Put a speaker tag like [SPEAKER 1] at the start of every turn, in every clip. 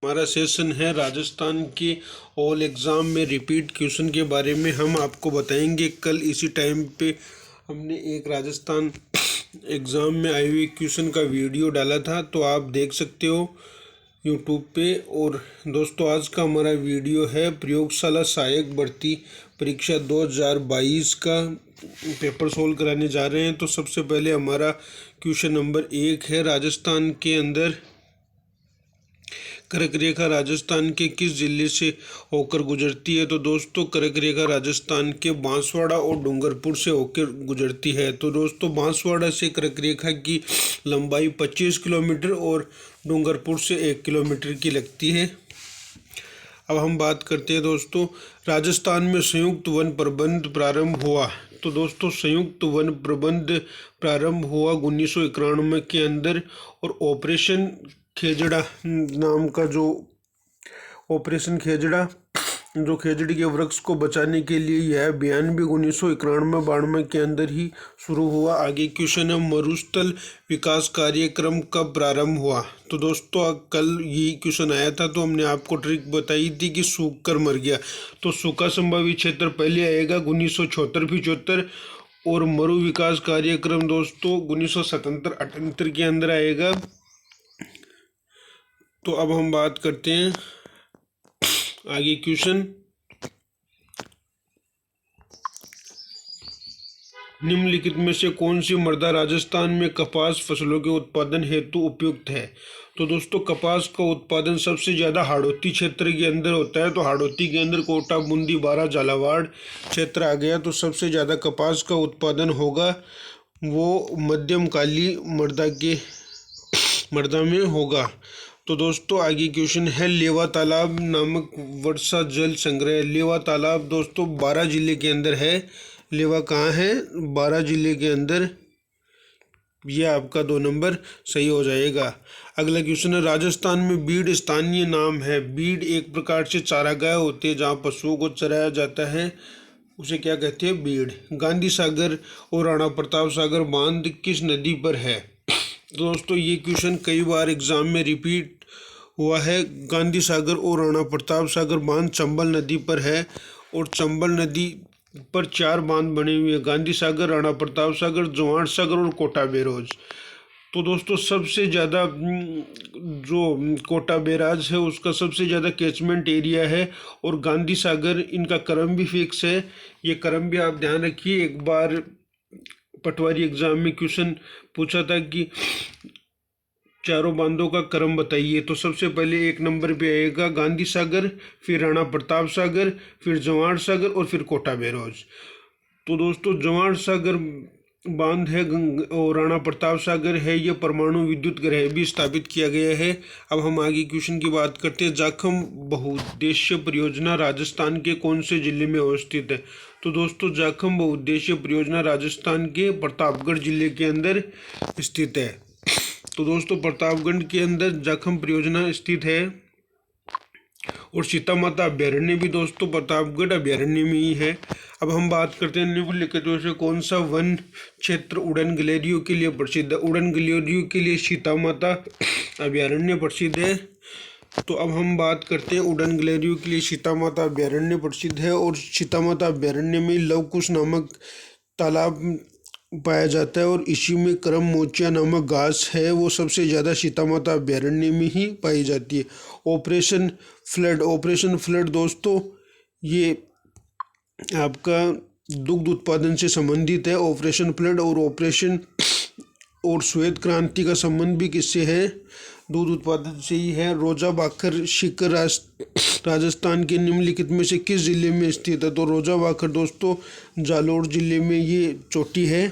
[SPEAKER 1] हमारा सेशन है राजस्थान के ऑल एग्ज़ाम में रिपीट क्वेश्चन के बारे में। हम आपको बताएंगे। कल इसी टाइम पे हमने एक राजस्थान एग्ज़ाम में आई हुई क्वेश्चन का वीडियो डाला था, तो आप देख सकते हो यूट्यूब पे। और दोस्तों, आज का हमारा वीडियो है प्रयोगशाला सहायक भर्ती परीक्षा 2022 का पेपर सोल्व कराने जा रहे हैं। तो सबसे पहले हमारा क्वेश्चन नंबर 1 है, राजस्थान के अंदर कर्क रेखा राजस्थान के किस जिले से होकर गुजरती है? तो दोस्तों, कर्क रेखा राजस्थान के बांसवाड़ा और डूंगरपुर से होकर गुजरती है। तो दोस्तों, बांसवाड़ा से कर्क रेखा की लंबाई 25 किलोमीटर और डूंगरपुर से 1 किलोमीटर की लगती है। अब हम बात करते हैं दोस्तों, राजस्थान में संयुक्त वन प्रबंध प्रारंभ हुआ। तो दोस्तों, संयुक्त वन प्रबंध प्रारंभ हुआ 1991 के अंदर। और ऑपरेशन खेजड़ा नाम का जो ऑपरेशन खेजड़ा, जो खेजड़ी के वृक्ष को बचाने के लिए यह अभियान भी 1991-92 के अंदर ही शुरू हुआ। आगे क्वेश्चन है, मरुस्थल विकास कार्यक्रम कब प्रारंभ हुआ? तो दोस्तों, कल ये क्वेश्चन आया था, तो हमने आपको ट्रिक बताई थी कि सूख कर मर गया। तो सूखा संभावित क्षेत्र पहले आएगा 1974-75, और मरु विकास कार्यक्रम दोस्तों 1977-78 के अंदर आएगा। तो अब हम बात करते हैं आगे क्वेश्चन, निम्नलिखित में से कौन सी मृदा राजस्थान में कपास फसलों के उत्पादन हेतु उपयुक्त है? तो दोस्तों, कपास का उत्पादन सबसे ज़्यादा हाड़ौती क्षेत्र के अंदर होता है। तो हाड़ौती के अंदर कोटा, बूंदी, बारां, झालावाड़ क्षेत्र आ गया। तो सबसे ज़्यादा कपास का उत्पादन होगा वो मध्यम काली मृदा में होगा। तो दोस्तों, आगे क्वेश्चन है, लेवा तालाब नामक वर्षा जल संग्रह। लेवा तालाब दोस्तों 12 जिले के अंदर है। लेवा कहाँ है? 12 जिले के अंदर। ये आपका 2 नंबर सही हो जाएगा। अगला क्वेश्चन है, राजस्थान में बीड स्थानीय नाम है। बीड एक प्रकार से चारागाह होते हैं जहाँ पशुओं को चराया जाता है, उसे क्या कहते हैं? बीड। गांधी सागर और राणा प्रताप सागर बांध किस नदी पर है? तो दोस्तों, ये क्वेश्चन कई बार एग्जाम में रिपीट हुआ है। गांधी सागर और राणा प्रताप सागर बांध चंबल नदी पर है। और चंबल नदी पर 4 बांध बने हुए हैं, गांधी सागर, राणा प्रताप सागर, जवान सागर और कोटा बैराज। तो दोस्तों, सबसे ज़्यादा जो कोटा बैराज है उसका सबसे ज़्यादा कैचमेंट एरिया है। और गांधी सागर, इनका क्रम भी फिक्स है। ये क्रम भी आप ध्यान रखिए। एक बार पटवारी एग्जाम में क्वेश्चन पूछा था कि चारों बांधों का क्रम बताइए। तो सबसे पहले 1 नंबर पे आएगा गांधी सागर, फिर राणा प्रताप सागर, फिर जवान सागर और फिर कोटा बैराज। तो दोस्तों, जवान सागर बांध है और राणा प्रताप सागर है, ये परमाणु विद्युत ग्रह भी स्थापित किया गया है। अब हम आगे क्वेश्चन की बात करते हैं, जाखम बहुउद्देश्य परियोजना राजस्थान के कौन से जिले में अवस्थित है? तो दोस्तों, जाखम बहुउद्देश्य परियोजना राजस्थान के प्रतापगढ़ जिले के अंदर स्थित है। तो दोस्तों, प्रतापगढ़ के अंदर जाखम परियोजना स्थित है। और सीता माता अभ्यारण्य भी दोस्तों प्रतापगढ़ अभ्यारण्य में ही है। अब हम बात करते हैं, निम्नलिखित में से कौन सा वन क्षेत्र उड़न गिलहरियों के लिए प्रसिद्ध है? उड़न गिलहरियों के लिए सीता माता अभ्यारण्य प्रसिद्ध है। तो अब हम बात करते हैं, उड़न गिलहरियों के लिए सीता माता अभ्यारण्य प्रसिद्ध है। और सीता माता अभ्यारण्य में लवकुश नामक तालाब पाया जाता है। और इसी में करम मोचिया नामक घास है, वो सबसे ज़्यादा सीता माता अभ्यारण्य में ही पाई जाती है। ऑपरेशन फ्लड दोस्तों, ये आपका दुग्ध उत्पादन से संबंधित है, ऑपरेशन फ्लड। और श्वेत क्रांति का संबंध भी किससे है? दूध उत्पादन से ही है। रोजा बाखर शिखर राजस्थान के निम्नलिखित में से किस जिले में स्थित है? तो रोजा बाखर दोस्तों जालोर जिले में ये चोटी है।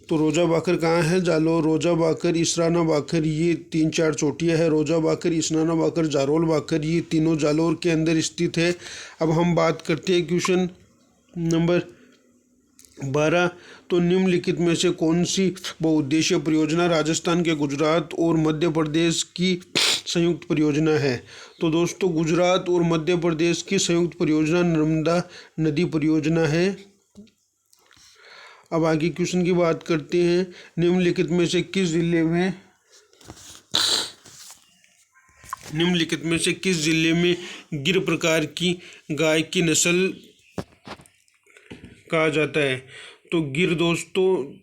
[SPEAKER 1] तो रोजा बाखर कहाँ है? जालोर। रोजा बाखर, इसराना बाखर, ये 3-4 चोटियाँ हैं। रोजा बाखर, इसराना बाखर, जारोल बाखर, ये तीनों जालोर के अंदर स्थित है। अब हम बात करते हैं क्वेश्चन नंबर 12। तो निम्नलिखित में से कौन सी बहुउद्देशीय परियोजना राजस्थान के गुजरात और मध्य प्रदेश की संयुक्त परियोजना है? तो दोस्तों, गुजरात और मध्य प्रदेश की संयुक्त परियोजना नर्मदा नदी परियोजना है। अब आगे क्वेश्चन की बात करते हैं, निम्नलिखित में से किस जिले में निम्नलिखित में से किस जिले में गिर प्रकार की गाय की नस्ल कहा जाता है? तो गिर दोस्तों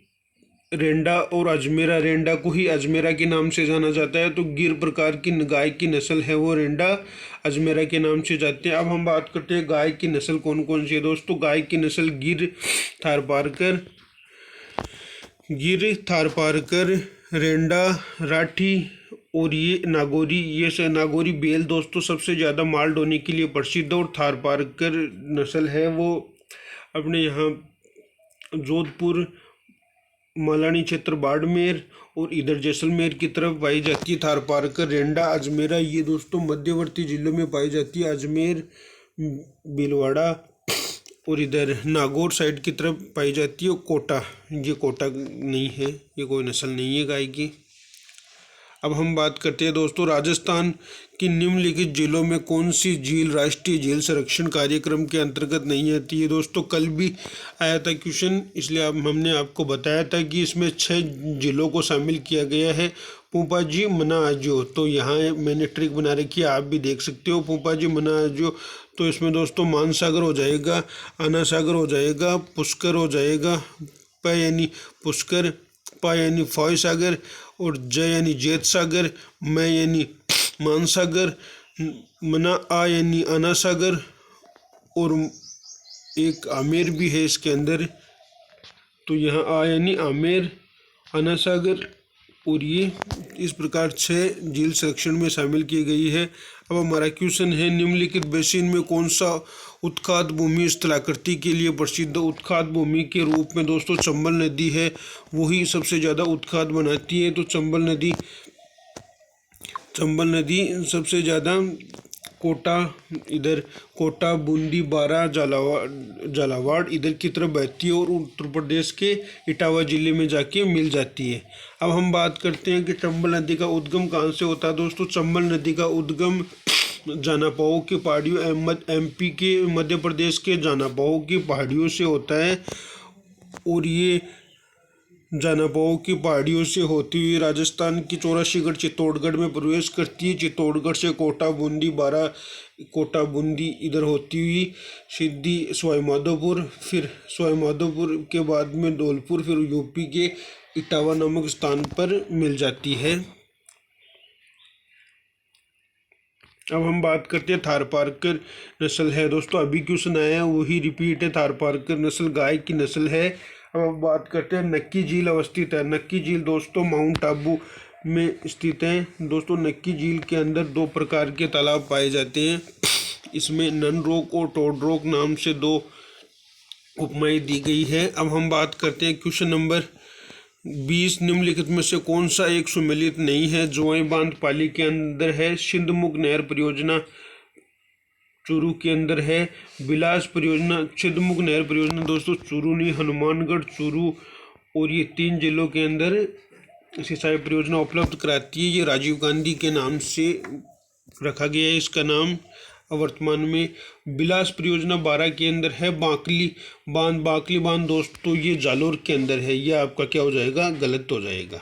[SPEAKER 1] रेंडा और अजमेरा, रेंडा को ही अजमेरा के नाम से जाना जाता है, तो गिर प्रकार की गाय की नस्ल है वो रेंडा अजमेरा के नाम से जाते हैं। अब हम बात करते हैं गाय की नस्ल कौन कौन सी है दोस्तों। गाय की नस्ल गिर थारपारकर, रेंडा, राठी और ये नागौरी। ये नागौरी बेल दोस्तों सबसे ज़्यादा माल ढोने के लिए प्रसिद्ध, और थारपारकर नस्ल है वो अपने यहाँ जोधपुर, मलानी क्षेत्र, बाड़मेर और इधर जैसलमेर की तरफ पाई जाती है। थारपारकर, रेंडा, अजमेरा ये दोस्तों मध्यवर्ती जिलों में पाई जाती है। अजमेर, भीलवाड़ा और इधर नागौर साइड की तरफ पाई जाती है। कोटा, ये कोटा नहीं है, ये कोई नस्ल नहीं है गाय की। अब हम बात करते हैं दोस्तों राजस्थान की निम्नलिखित जिलों में कौन सी झील राष्ट्रीय झील संरक्षण कार्यक्रम के अंतर्गत नहीं आती है। दोस्तों कल भी आया था क्वेश्चन, इसलिए अब हमने आपको बताया था कि इसमें 6 जिलों को शामिल किया गया है। पूंपाजी, मना, आजो, तो यहाँ मैंने ट्रिक बना रखी है, आप भी देख सकते हो। पूंपाजी, मना, आजो, तो इसमें दोस्तों मानसागर हो जाएगा, आना सागर हो जाएगा, पुष्कर हो जाएगा, प यानी पुष्कर, पा यानी फॉय सागर और जय यानी जैत सागर, मैं यानी मानसागर, मना, आ यानी आना सागर और एक आमेर भी है इसके अंदर, तो यहाँ आ यानी आमेर, आना सागर, और ये इस प्रकार 6 झील संरक्षण में शामिल की गई है। अब हमारा क्वेश्चन है निम्नलिखित बेसिन में कौन सा उत्खात भूमि स्थलाकृति के लिए प्रसिद्ध। उत्खात भूमि के रूप में दोस्तों चंबल नदी है, वही सबसे ज़्यादा उत्खात बनाती है। तो चंबल नदी सबसे ज़्यादा कोटा, इधर कोटा, बूंदी, बारा, झालावाड़ इधर की तरफ बहती है और उत्तर प्रदेश के इटावा जिले में जाके मिल जाती है। अब हम बात करते हैं कि चंबल नदी का उद्गम कहाँ से होता है। दोस्तों चंबल नदी का उद्गम जानापाओ की पहाड़ियों, एमपी के, मध्य प्रदेश के जानापाओ की पहाड़ियों से होता है, और ये जानापाओ की पहाड़ियों से होती हुई राजस्थान की 84गढ़ चित्तौड़गढ़ में प्रवेश करती है। चित्तौड़गढ़ से कोटा, बूंदी, बारा, कोटा, बूंदी इधर होती हुई सीधी सवाईमाधोपुर, फिर सवाईमाधोपुर के बाद में धौलपुर, फिर यूपी के इटावा नामक स्थान पर मिल जाती है। अब हम बात करते हैं थारपारकर नस्ल है दोस्तों, अभी क्वेश्चन आया है वही रिपीट है। थारपारकर नस्ल गाय की नस्ल है। अब हम बात करते हैं नक्की झील अवस्थित है। नक्की झील दोस्तों माउंट आबू में स्थित है। दोस्तों नक्की झील के अंदर 2 प्रकार के तालाब पाए जाते हैं, इसमें नन रोक और टोड रोक नाम से 2 उपमाएं दी गई है। अब हम बात करते हैं क्वेश्चन नंबर 20, निम्नलिखित में से कौन सा एक सुमेलित नहीं है। जोई बांध पाली के अंदर है, सिंधमुख नहर परियोजना चूरू के अंदर है, बिलास परियोजना, सिंधमुख नहर परियोजना दोस्तों चूरू नहीं, हनुमानगढ़, चूरू और ये 3 जिलों के अंदर सिंचाई परियोजना उपलब्ध कराती है। ये राजीव गांधी के नाम से रखा गया है इसका नाम। वर्तमान में बिलास परियोजना 12 के अंदर है। बाकली बांध दोस्तों ये जालोर के अंदर है। ये आपका क्या हो जाएगा, गलत हो जाएगा,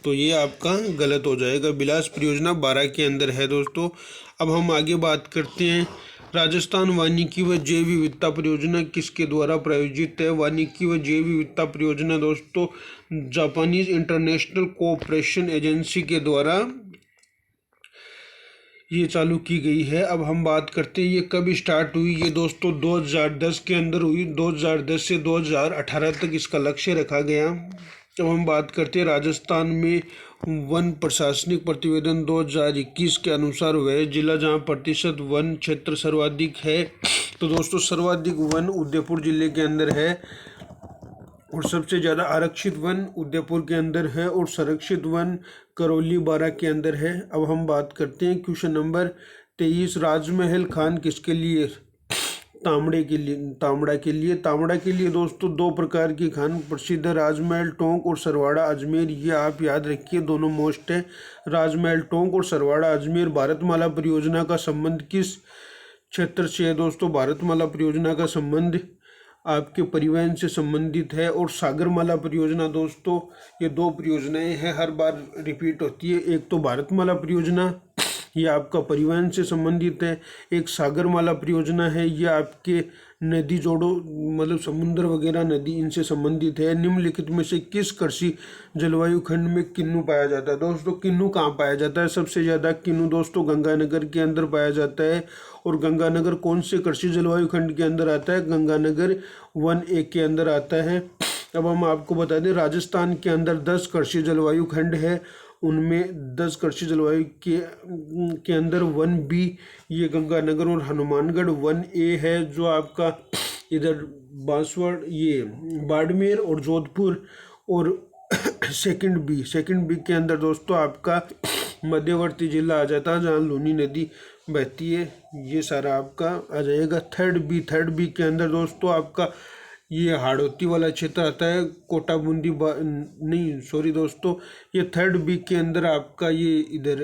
[SPEAKER 1] तो ये आपका गलत हो जाएगा। बिलास परियोजना 12 के अंदर है दोस्तों। अब हम आगे बात करते हैं राजस्थान वानिकी व जैव विविधता परियोजना किसके द्वारा प्रायोजित है। वानिकी व जैव विविधता परियोजना दोस्तों जापानीज इंटरनेशनल कोऑपरेशन एजेंसी के द्वारा ये चालू की गई है। अब हम बात करते हैं ये कब स्टार्ट हुई। ये दोस्तों 2010 के अंदर हुई। 2010 से 2018 तक इसका लक्ष्य रखा गया। अब हम बात करते हैं राजस्थान में वन प्रशासनिक प्रतिवेदन 2021 के अनुसार वह जिला जहां प्रतिशत वन क्षेत्र सर्वाधिक है। तो दोस्तों सर्वाधिक वन उदयपुर जिले के अंदर है, और सबसे ज़्यादा आरक्षित वन उदयपुर के अंदर है, और संरक्षित वन करौली 12 के अंदर है। अब हम बात करते हैं क्वेश्चन नंबर 23, राजमहल खान किसके लिए। तांबड़ा के लिए दोस्तों 2 प्रकार की खान प्रसिद्ध है, राजमहल टोंक और सरवाड़ा अजमेर। ये आप याद रखिए, दोनों मोस्ट है। राजमहल टोंक और सरवाड़ा अजमेर। भारतमाला परियोजना का संबंध किस क्षेत्र से है दोस्तों। भारतमाला परियोजना का संबंध आपके परिवहन से संबंधित है। और सागरमाला परियोजना दोस्तों, ये दो परियोजनाएं हैं, हर बार रिपीट होती है। एक तो भारतमाला परियोजना, ये आपका परिवहन से संबंधित है। एक सागरमाला परियोजना है, ये आपके नदी जोड़ो मतलब समुद्र वगैरह नदी इनसे संबंधित है। निम्नलिखित में से किस कृषि जलवायु खंड में किन्नू पाया जाता है? दोस्तों किन्नू कहाँ पाया जाता है? सबसे ज़्यादा किन्नू दोस्तों गंगानगर के अंदर पाया जाता है। और गंगानगर कौन से कृषि जलवायु खंड के अंदर आता है? गंगानगर 1A के अंदर आता है। अब हम आपको बता दें, राजस्थान के अंदर 10 कृषि जलवायु खंड है, उनमें 10 कृषि जलवायु के अंदर 1B ये गंगानगर और हनुमानगढ़ 1A है, जो आपका इधर बांसवाड़ा ये बाड़मेर और जोधपुर। और सेकंड बी के अंदर दोस्तों आपका मध्यवर्ती जिला आ जाता है, जहाँ लूनी नदी बहती है। ये सारा आपका आ जाएगा। थर्ड बी के अंदर दोस्तों आपका ये हाड़ौती वाला क्षेत्र आता है, कोटा बूंदी नहीं सॉरी दोस्तों, ये थर्ड बी के अंदर आपका ये इधर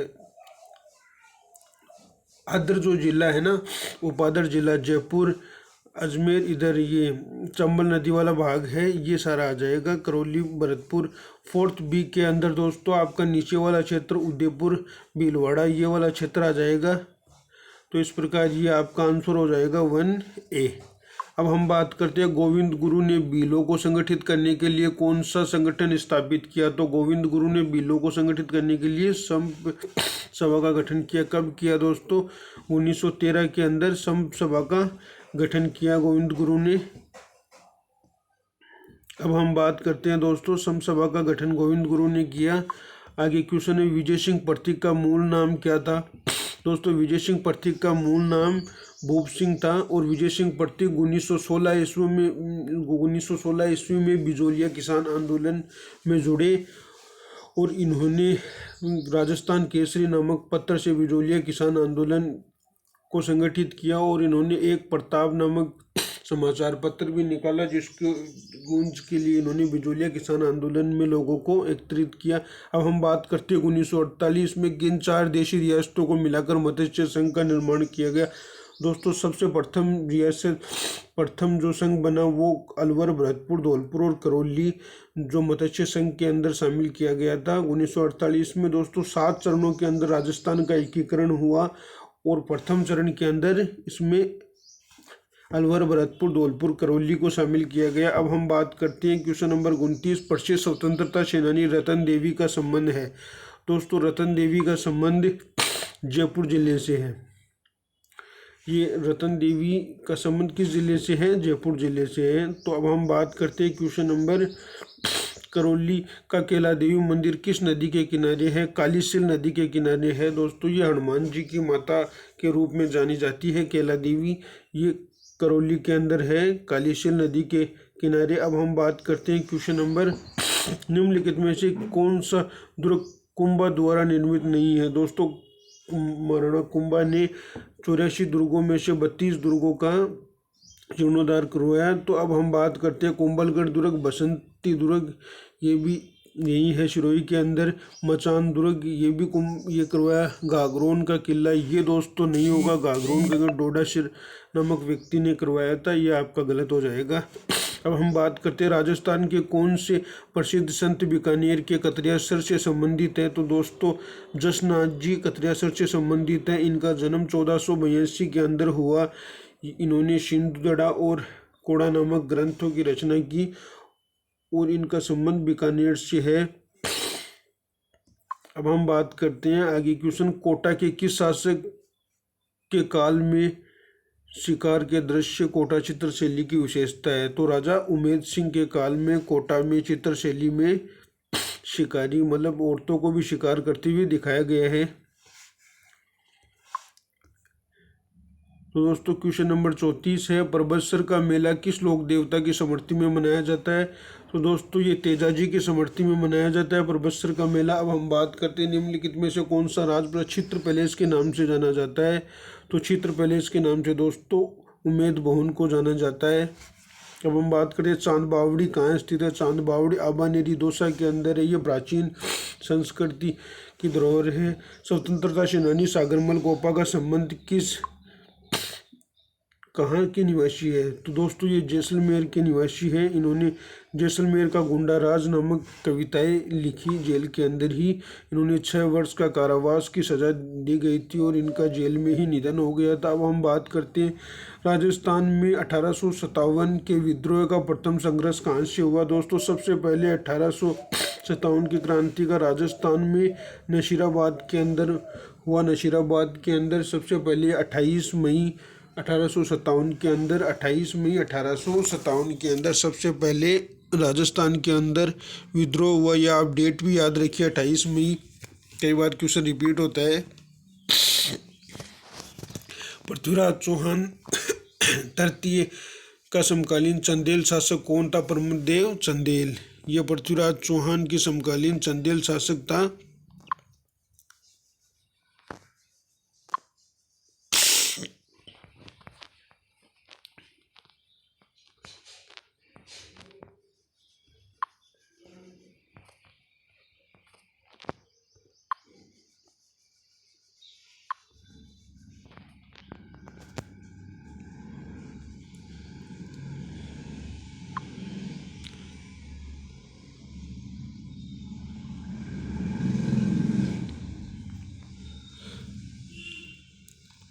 [SPEAKER 1] अदर जो जिला है ना, उपादर जिला, जयपुर, अजमेर, इधर ये चंबल नदी वाला भाग है, ये सारा आ जाएगा। करौली, भरतपुर। फोर्थ बी के अंदर दोस्तों आपका नीचे वाला क्षेत्र उदयपुर, भीलवाड़ा, ये वाला क्षेत्र आ जाएगा। तो इस प्रकार ये आपका आंसर हो जाएगा 1A। अब हम बात करते हैं, गोविंद गुरु ने बीलों को संगठित करने के लिए कौन सा संगठन स्थापित किया? तो गोविंद गुरु ने बीलों को संगठित करने के लिए संप सभा का गठन किया। कब किया दोस्तों? 1913 के अंदर संप सभा का गठन किया गोविंद गुरु ने। अब हम बात करते हैं दोस्तों, संप सभा का गठन गोविंद गुरु ने किया। आगे क्वेश्चन है, विजय सिंह प्रतीक का मूल नाम क्या था? दोस्तों विजय सिंह प्रतीक का मूल नाम भूप सिंह था। और विजय सिंह प्रतीक 1916 ईस्वी में बिजोलिया किसान आंदोलन में जुड़े और इन्होंने राजस्थान केसरी नामक पत्र से बिजोलिया किसान आंदोलन को संगठित किया। और इन्होंने एक प्रताप नामक समाचार पत्र भी निकाला, जिसके गूंज के लिए इन्होंने बिजोलिया किसान आंदोलन में लोगों को एकत्रित किया। अब हम बात करते हैं 1948 में किन 4 देशी रियासतों को मिलाकर मत्स्य संघ का निर्माण किया गया? दोस्तों सबसे प्रथम जो संघ बना वो अलवर, भरतपुर, धौलपुर और करौली जो मत्स्य संघ के अंदर शामिल किया गया था 1948 में। दोस्तों 7 चरणों के अंदर राजस्थान का एकीकरण हुआ और प्रथम चरण के अंदर इसमें अलवर, भरतपुर, धौलपुर, करौली को शामिल किया गया। अब हम बात करते हैं क्वेश्चन नंबर 29, प्रसिद्ध स्वतंत्रता सेनानी रतन देवी का संबंध है। दोस्तों रतन देवी का संबंध जयपुर जिले से है। ये रतन देवी का संबंध किस जिले से है? जयपुर जिले से है। तो अब हम बात करते हैं क्वेश्चन नंबर, करौली का कैला देवी मंदिर किस नदी के किनारे है? कालीसिल नदी के किनारे है। दोस्तों ये हनुमान जी की माता के रूप में जानी जाती है कैला देवी, ये करौली के अंदर है, कालीसिल नदी के किनारे। अब हम बात करते हैं क्वेश्चन नंबर, निम्नलिखित में से कौन सा दुर्ग कुंभा द्वारा निर्मित नहीं है? दोस्तों महाराणा कुंभा ने 84 दुर्गों में से 32 दुर्गों का जीर्णोद्धार करवाया। तो अब हम बात करते हैं कुंभलगढ़ दुर्ग, बसंती दुर्ग ये भी यही है सिरोही के अंदर, मचान दुर्ग ये भी ये करवाया। गागरोन का किला ये दोस्तों नहीं होगा, गागरोन का डोडा सिर नामक व्यक्ति ने करवाया था, ये आपका गलत हो जाएगा। अब हम बात करते हैं राजस्थान के कौन से प्रसिद्ध संत बीकानेर के कतरियासर से संबंधित है? तो दोस्तों जसनाथ जी कतरियासर से संबंधित है। इनका जन्म 1482 के अंदर हुआ। इन्होंने सिंधुदड़ा और कोड़ा नामक ग्रंथों की रचना की और इनका संबंध बीकानेर से है। अब हम बात करते हैं आगे क्वेश्चन, कोटा के किस शासक के काल में शिकार के दृश्य कोटा चित्र शैली की विशेषता है? तो राजा उमेद सिंह के काल में कोटा में चित्र शैली में शिकारी मतलब औरतों को भी शिकार करते हुए दिखाया गया है। तो दोस्तों क्वेश्चन नंबर 34 है, परबतसर का मेला किस लोक देवता की स्मृति में मनाया जाता है? तो दोस्तों ये तेजाजी की स्मृति में मनाया जाता है परबतसर का मेला। अब हम बात करते हैं निम्नलिखित में से कौन सा राजप्रासाद चित्र पैलेस के नाम से जाना जाता है? तो चित्र पैलेस के नाम से दोस्तों उमेद भवन को जाना जाता है। अब हम बात करें चांद बावड़ी कहाँ स्थित है? चांद बावड़ी आबानेरी दौसा के अंदर है। ये प्राचीन संस्कृति की धरोहर है। स्वतंत्रता सेनानी सागरमल गोपा का संबंध किस कहाँ के निवासी है? तो दोस्तों ये जैसलमेर के निवासी हैं। इन्होंने जैसलमेर का गुंडा राज नामक कविताएं लिखी। जेल के अंदर ही इन्होंने 6 वर्ष का कारावास की सज़ा दी गई थी और इनका जेल में ही निधन हो गया था। अब हम बात करते हैं राजस्थान में 1857 के विद्रोह का प्रथम संघर्ष कहाँ से हुआ? दोस्तों सबसे पहले 1857 की क्रांति का राजस्थान में नशीराबाद के अंदर हुआ। नशीराबाद के अंदर सबसे पहले 28 मई 1857 के अंदर 28 मई 1857 के अंदर सबसे पहले राजस्थान के अंदर विद्रोह हुआ। या आप डेट भी याद रखिए 28 मई, कई बार क्वेश्चन रिपीट होता है। पृथ्वीराज चौहान तृतीय का समकालीन चंदेल शासक कौन था? प्रमोददेव चंदेल। यह पृथ्वीराज चौहान की समकालीन चंदेल शासक था।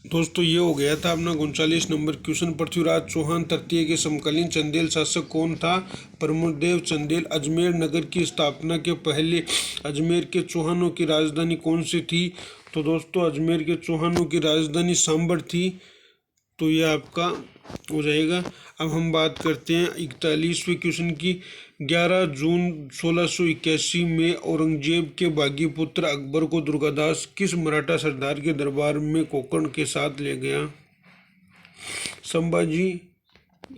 [SPEAKER 1] दोस्तों ये हो गया था अपना 39 नंबर क्वेश्चन। पृथ्वीराज चौहान तृतीय के समकालीन चंदेल शासक कौन था? प्रमोददेव चंदेल। अजमेर नगर की स्थापना के पहले अजमेर के चौहानों की राजधानी कौन सी थी? तो दोस्तों अजमेर के चौहानों की राजधानी सांभर थी। तो ये आपका हो जाएगा। अब हम बात करते हैं 41वें क्वेश्चन की। 11 जून 1681 में औरंगजेब के बागी पुत्र अकबर को दुर्गादास किस मराठा सरदार के दरबार में कोकण के साथ ले गया? संभाजी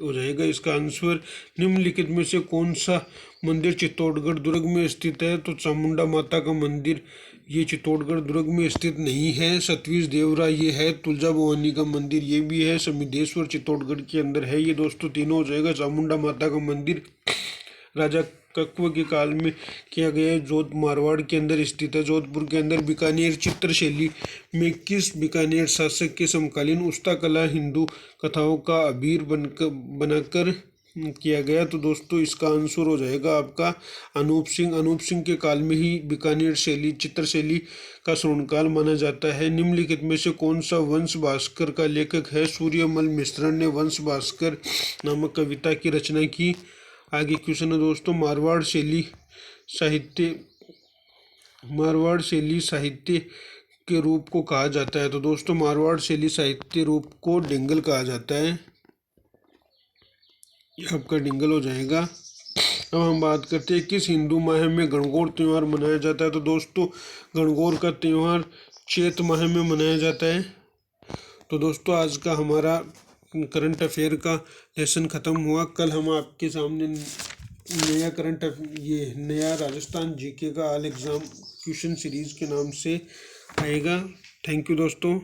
[SPEAKER 1] हो जाएगा इसका आंसर। निम्नलिखित में से कौन सा मंदिर चित्तौड़गढ़ दुर्ग में स्थित है? तो चामुंडा माता का मंदिर ये चित्तौड़गढ़ दुर्ग में स्थित नहीं है। सतवीज देवरा ये है। तुलजा भवानी का मंदिर ये भी है। समिधेश्वर चित्तौड़गढ़ के अंदर है। ये दोस्तों तीनों हो जाएगा। चामुंडा माता का मंदिर राजा कक्व के काल में किया गया है। मारवाड़ के अंदर स्थित है। जोधपुर के अंदर बीकानेर चित्रशैली में किस बीकानेर शासक के समकालीन उस्ता कला हिंदू कथाओं का अबीर बनाकर किया गया? तो दोस्तों इसका आंसर हो जाएगा आपका अनूप सिंह। अनूप सिंह के काल में ही बीकानेर शैली चित्रशैली का स्वर्णकाल माना जाता है। निम्नलिखित में से कौन सा वंश भास्कर का लेखक है? सूर्यमल मिश्र ने वंश भास्कर नामक कविता की रचना की। आगे क्वेश्चन है दोस्तों मारवाड़ शैली साहित्य के रूप को कहा जाता है? तो दोस्तों मारवाड़ शैली साहित्य रूप को डिंगल कहा जाता है। यह आपका डिंगल हो जाएगा। अब हम बात करते हैं किस हिंदू माह में गणगौर त्यौहार मनाया जाता है? तो दोस्तों गणगौर का त्यौहार चैत माह में मनाया जाता है। तो दोस्तों आज का हमारा करंट अफेयर का लेसन ख़त्म हुआ। कल हम आपके सामने नया राजस्थान जीके का ऑल एग्ज़ाम क्वेश्चन सीरीज़ के नाम से आएगा। थैंक यू दोस्तों।